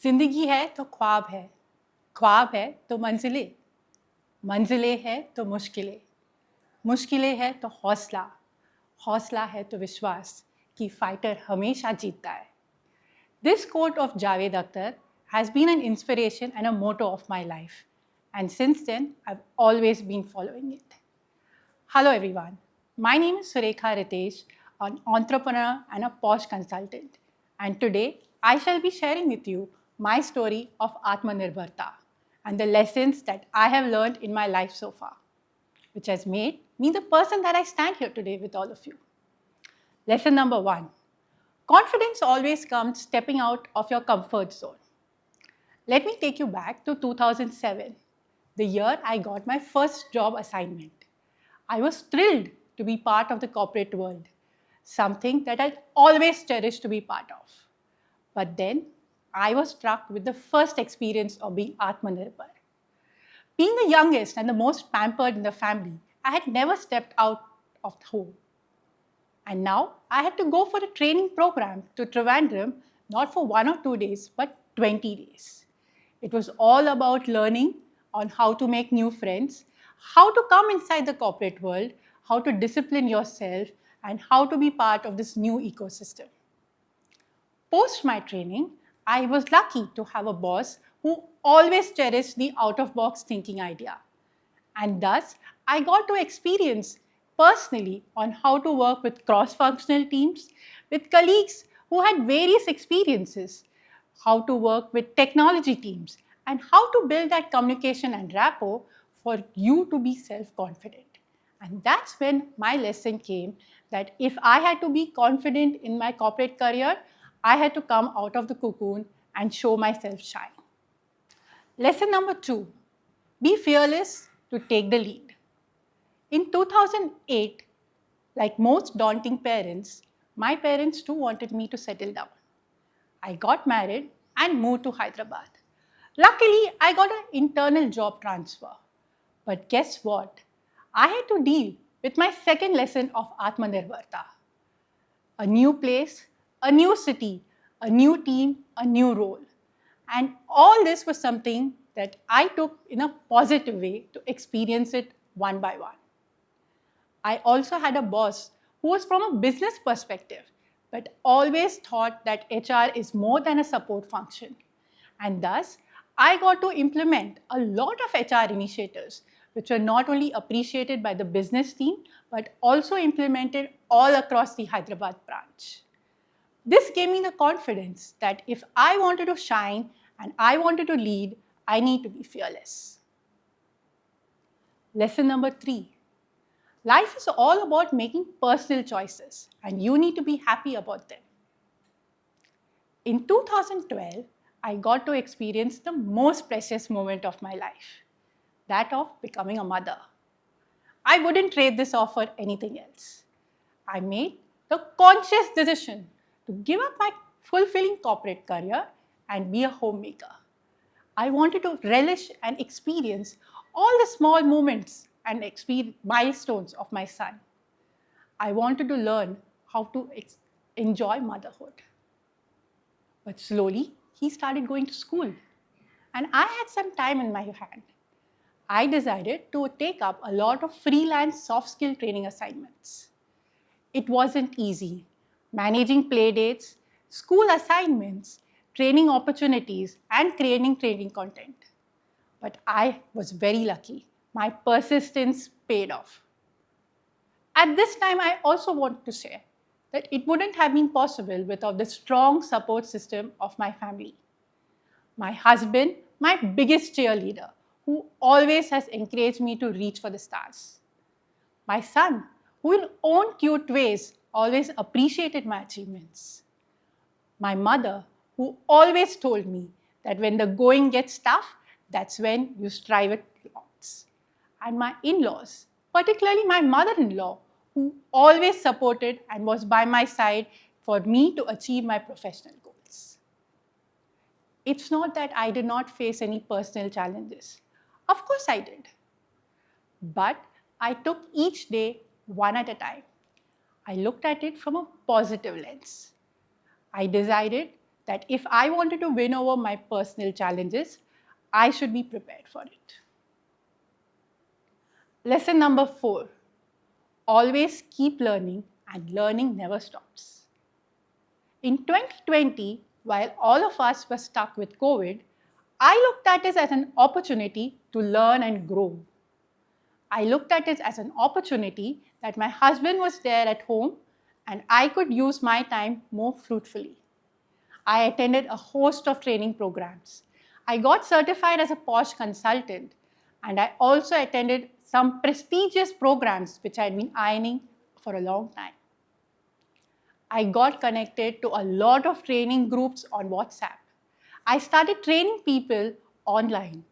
जिंदगी है तो ख्वाब है तो मंजिलें, मंजिलें है तो मुश्किलें, मुश्किलें है तो हौसला, हौसला है तो विश्वास कि फाइटर हमेशा जीतता है. This quote of Javed Akhtar has been an inspiration and a motto of my life. And since then, I've always been following it. Hello, everyone. My name is Surekha Ritesh, an entrepreneur and a Posh consultant. And today, I shall be sharing with you my story of Atmanirbharta and the lessons that I have learned in my life so far, which has made me the person that I stand here today with all of you. Lesson number 1. Confidence always comes stepping out of your comfort zone. Let me take you back to 2007, the year I got my first job assignment. I was thrilled to be part of the corporate world, something that I'd always cherished to be part of. But then I was struck with the first experience of being Atmanirbhar. Being the youngest and the most pampered in the family, I had never stepped out of home. And now I had to go for a training program to Trivandrum, not for 1 or 2 days, but 20 days. It was all about learning on how to make new friends, how to come inside the corporate world, how to discipline yourself, and how to be part of this new ecosystem. Post my training, I was lucky to have a boss who always cherished the out of box thinking idea. And thus, I got to experience personally on how to work with cross functional teams, with colleagues who had various experiences, how to work with technology teams, and how to build that communication and rapport for you to be self confident. And that's when my lesson came that if I had to be confident in my corporate career, I had to come out of the cocoon and show myself shine. Lesson number 2. Be fearless to take the lead. In 2008, like most daunting parents, my parents too wanted me to settle down. I got married and moved to Hyderabad. Luckily, I got an internal job transfer. But guess what? I had to deal with my second lesson of Atmanirbharta. A new place, a new city, a new team, a new role. And all this was something that I took in a positive way to experience it one by one. I also had a boss who was from a business perspective, but always thought that HR is more than a support function. And thus, I got to implement a lot of HR initiatives, which were not only appreciated by the business team, but also implemented all across the Hyderabad branch. This gave me the confidence that if I wanted to shine and I wanted to lead, I need to be fearless. Lesson number 3. Life is all about making personal choices, and you need to be happy about them. In 2012, I got to experience the most precious moment of my life, that of becoming a mother. I wouldn't trade this off for anything else. I made the conscious decision to give up my fulfilling corporate career and be a homemaker. I wanted to relish and experience all the small moments and milestones of my son. I wanted to learn how to enjoy motherhood. But slowly, he started going to school, and I had some time in my hand. I decided to take up a lot of freelance soft skill training assignments. It wasn't easy. Managing play dates, school assignments, training opportunities, and creating training content. But I was very lucky. My persistence paid off. At this time, I also want to share that it wouldn't have been possible without the strong support system of my family. My husband, my biggest cheerleader, who always has encouraged me to reach for the stars. My son, who in own cute ways always appreciated my achievements. My mother, who always told me that when the going gets tough, that's when you strive at lots. And my in-laws, particularly my mother-in-law, who always supported and was by my side for me to achieve my professional goals. It's not that I did not face any personal challenges. Of course I did. But I took each day one at a time. I looked at it from a positive lens. I decided that if I wanted to win over my personal challenges, I should be prepared for it. Lesson number 4, always keep learning and learning never stops. In 2020, while all of us were stuck with COVID, I looked at it as an opportunity to learn and grow. I looked at it as an opportunity that my husband was there at home and I could use my time more fruitfully. I attended a host of training programs. I got certified as a POSH consultant, and I also attended some prestigious programs which I had been eyeing for a long time. I got connected to a lot of training groups on WhatsApp. I started training people online.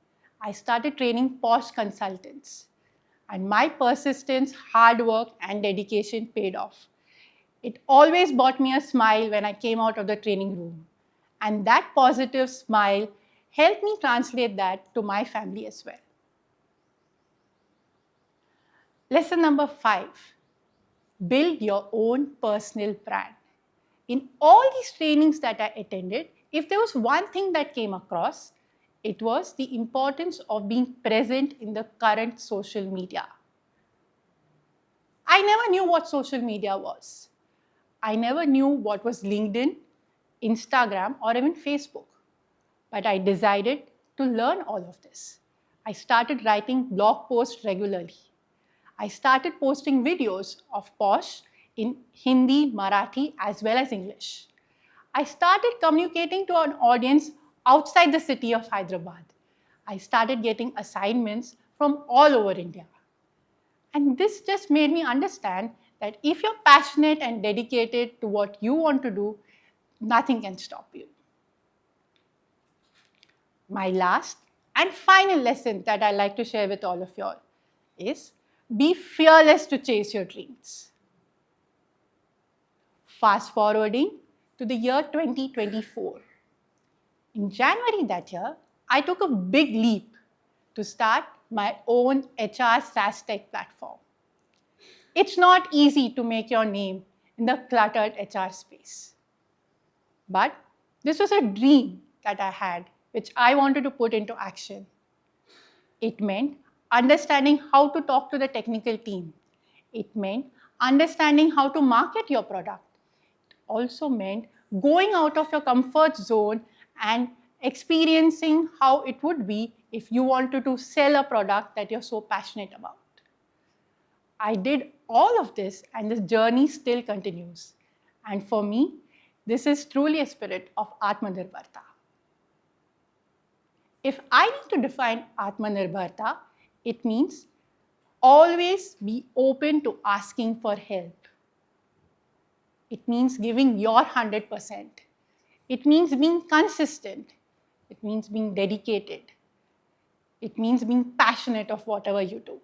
I started training POSH consultants. And my persistence, hard work, and dedication paid off. It always brought me a smile when I came out of the training room. And that positive smile helped me translate that to my family as well. Lesson number 5, build your own personal brand. In all these trainings that I attended, if there was one thing that came across, it was the importance of being present in the current social media. I never knew what social media was. I never knew what was LinkedIn, Instagram, or even Facebook. But I decided to learn all of this. I started writing blog posts regularly. I started posting videos of POSH in Hindi, Marathi, as well as English. I started communicating to an audience outside the city of Hyderabad. I started getting assignments from all over India. And this just made me understand that if you're passionate and dedicated to what you want to do, nothing can stop you. My last and final lesson that I like to share with all of y'all is be fearless to chase your dreams. Fast forwarding to the year 2024. In January that year, I took a big leap to start my own HR SaaS tech platform. It's not easy to make your name in the cluttered HR space. But this was a dream that I had, which I wanted to put into action. It meant understanding how to talk to the technical team. It meant understanding how to market your product. It also meant going out of your comfort zone and experiencing how it would be if you wanted to sell a product that you're so passionate about. I did all of this and this journey still continues. And for me, this is truly a spirit of Atmanirbharta. If I need to define Atmanirbharta, it means always be open to asking for help. It means giving your 100%. It means being consistent. It means being dedicated. It means being passionate of whatever you do.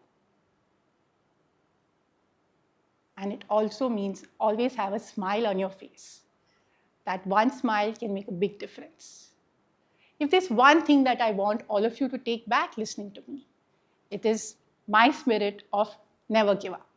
And it also means always have a smile on your face. That one smile can make a big difference. If there's one thing that I want all of you to take back listening to me, it is my spirit of never give up.